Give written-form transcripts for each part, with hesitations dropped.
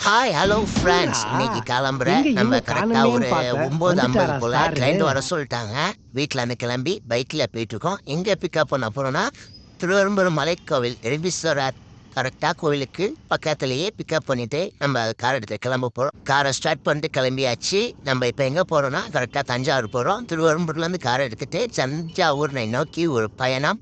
Hi hello என்னடா friends, இன்னைக்கு கிளம்புறேன். எங்க நம்ம இவனை கரெக்டா காணோமேன்னு ஒரு பார்த்தேன். 9:50 வந்துட்டாரா போல ஸ்டாரு? கிளைண்ட் வர சொல்லிட்டாங்க. வீட்டில் இருந்து கிளம்பி பைக்கில் போயிட்டுருக்கோம். எங்கே பிக்கப் பண்ண போகிறோன்னா திருவெறும்பூர் மலைக்கோவில் எரிபீஸ்வரர் கரெக்டாக கோவிலுக்கு பக்கத்துலேயே பிக்கப் பண்ணிவிட்டு நம்ம கார் எடுத்து கிளம்ப போகிறோம். காரை ஸ்டார்ட் பண்ணிட்டு கிளம்பியாச்சு. நம்ம இப்போ எங்கே போகிறோன்னா கரெக்டாக தஞ்சாவூர் போகிறோம். திருவெறும்பூர்லேருந்து காரை எடுத்துகிட்டு தஞ்சாவூரை நோக்கி ஒரு பயணம்.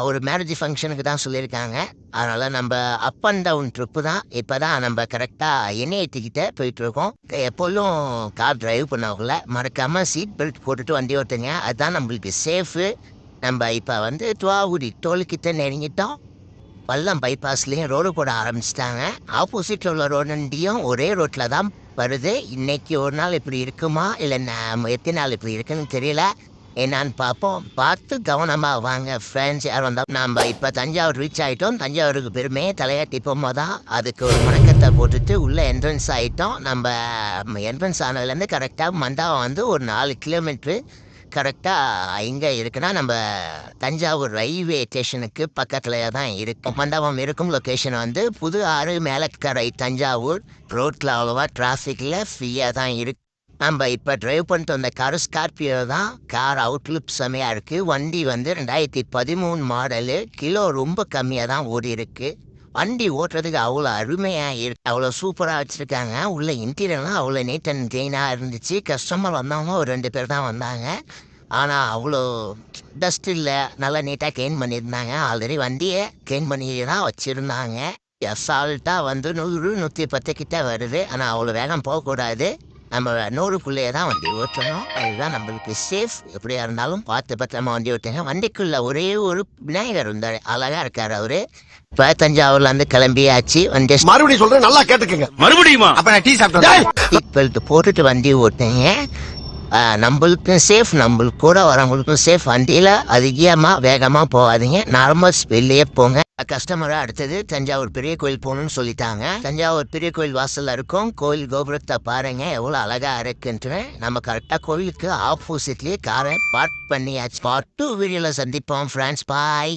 ஒரு மேரேஜ் ஃபங்க்ஷனுக்கு தான் சொல்லியிருக்காங்க. அதனால் நம்ம அப் அண்ட் டவுன் ட்ரிப்பு தான். இப்போ தான் நம்ம கரெக்டாக என்ஐடிக்கிட்ட போயிட்டுருக்கோம். எப்போதும் கார் டிரைவ் பண்ணவங்கள மறக்காமல் சீட் பெல்ட் போட்டுட்டு வண்டி ஓட்டுங்க. அதுதான் நம்மளுக்கு சேஃபு. நம்ம இப்போ வந்து துவாகுடி டோல்கிட்ட நெருங்கிட்டோம். பள்ளம் பைபாஸ்லேயும் ரோடு போட ஆரம்பிச்சிட்டாங்க. ஆப்போசிட்டில் உள்ள ரோடண்டியும் ஒரே ரோட்டில் தான் வருது. இன்னைக்கு ஒரு நாள் இப்படி இருக்குமா இல்லை எத்தனை நாள் இப்படி இருக்குன்னு தெரியல. என்னான்னு பார்ப்போம். பார்த்து கவனமாக வாங்க ஃப்ரெண்ட்ஸ். யார் வந்தால் நம்ம இப்போ தஞ்சாவூர் ரீச் ஆகிட்டோம். தஞ்சாவூருக்கு பெருமையே தலையாட்டி போகும்போது தான் அதுக்கு ஒரு வணக்கத்தை போட்டுட்டு உள்ளே என்ட்ரன்ஸ் ஆகிட்டோம். நம்ம என்ட்ரன்ஸ் ஆனதுலேருந்து கரெக்டாக மண்டபம் வந்து ஒரு 4 கிலோமீட்ரு கரெக்டாக எங்கே இருக்குன்னா நம்ம தஞ்சாவூர் ரயில்வே ஸ்டேஷனுக்கு பக்கத்தில் தான் இருக்கும். மண்டபம் இருக்கும் லொக்கேஷன் வந்து புது ஆறு மேலக்கரை தஞ்சாவூர். ரோட்டில் அவ்வளோவா டிராஃபிக்கில் ஃப்ரீயாக தான் இருக்கு. நம்ம இப்போ டிரைவ் பண்ணிட்டு வந்த கார் ஸ்கார்பியோ தான். கார் அவுட்லுக் செம்மையாக இருக்குது. வண்டி வந்து 2013 மாடலு. கிலோ ரொம்ப கம்மியாக தான் ஓடி இருக்கு. வண்டி ஓட்டுறதுக்கு அவ்வளோ அருமையாக இருக்கு. அவ்வளோ சூப்பராக வச்சுருக்காங்க. உள்ள இன்டீரியர்லாம் அவ்வளோ நீட் அண்ட் க்ளீனாக இருந்துச்சு. கஸ்டமர் வந்தவங்க ஒரு 2 பேர் தான் வந்தாங்க. ஆனால் அவ்வளோ டஸ்ட் இல்லை. நல்லா நீட்டாக க்ளீன் பண்ணியிருந்தாங்க. ஆல்ரெடி வண்டியை க்ளீன் பண்ணி தான் வச்சுருந்தாங்க. அசால்ட்டாக வந்து 100 110 கிட்ட வருது. ஆனால் அவ்வளோ வேகம் போகக்கூடாது. நம்ம 100க்குள்ளேயே தான் வண்டி ஓட்டணும். அதுதான் நம்மளுக்கு சேஃப். எப்படியா இருந்தாலும் பார்த்து பத்திரமா வண்டி ஓட்டுங்க. வண்டிக்குள்ள ஒரே ஒரு விநாயகர் இருந்தார். அழகாக இருக்கார் அவரு. இப்போ தஞ்சாவூர்லேருந்து கிளம்பியாச்சு. வண்டி மறுபடியும் சொல்றேன், நல்லா கேட்டுக்கங்க. மறுபடியுமா? அப்ப நான் டீ சாப்பிட்டேன். சீட் பெல்ட் போட்டுட்டு வண்டி ஓட்டுங்க. நம்மளுக்கும் சேஃப், நம்மளுக்கு கூட வரவங்களுக்கும் சேஃப். வண்டியில் அதிகமாக வேகமாக போகாதீங்க. நார்மல் ஸ்பீட்லேயே போங்க. கஸ்டமராக அடுத்தது தஞ்சாவூர் பெரிய கோயில் போகணும்னு சொல்லிட்டாங்க. தஞ்சாவூர் பெரிய கோயில் வாசலில் இருக்கும். கோயில் கோபுரத்தை பாருங்க எவ்வளோ அழகாக இருக்குன்ட்டு. நம்ம கரெக்டாக கோயிலுக்கு ஆப்போசிட்லேயே காரை பார்க் பண்ணியாச்சு. பார்ட் 2 வீடியோவில் சந்திப்போம் ஃப்ரெண்ட்ஸ். பாய்.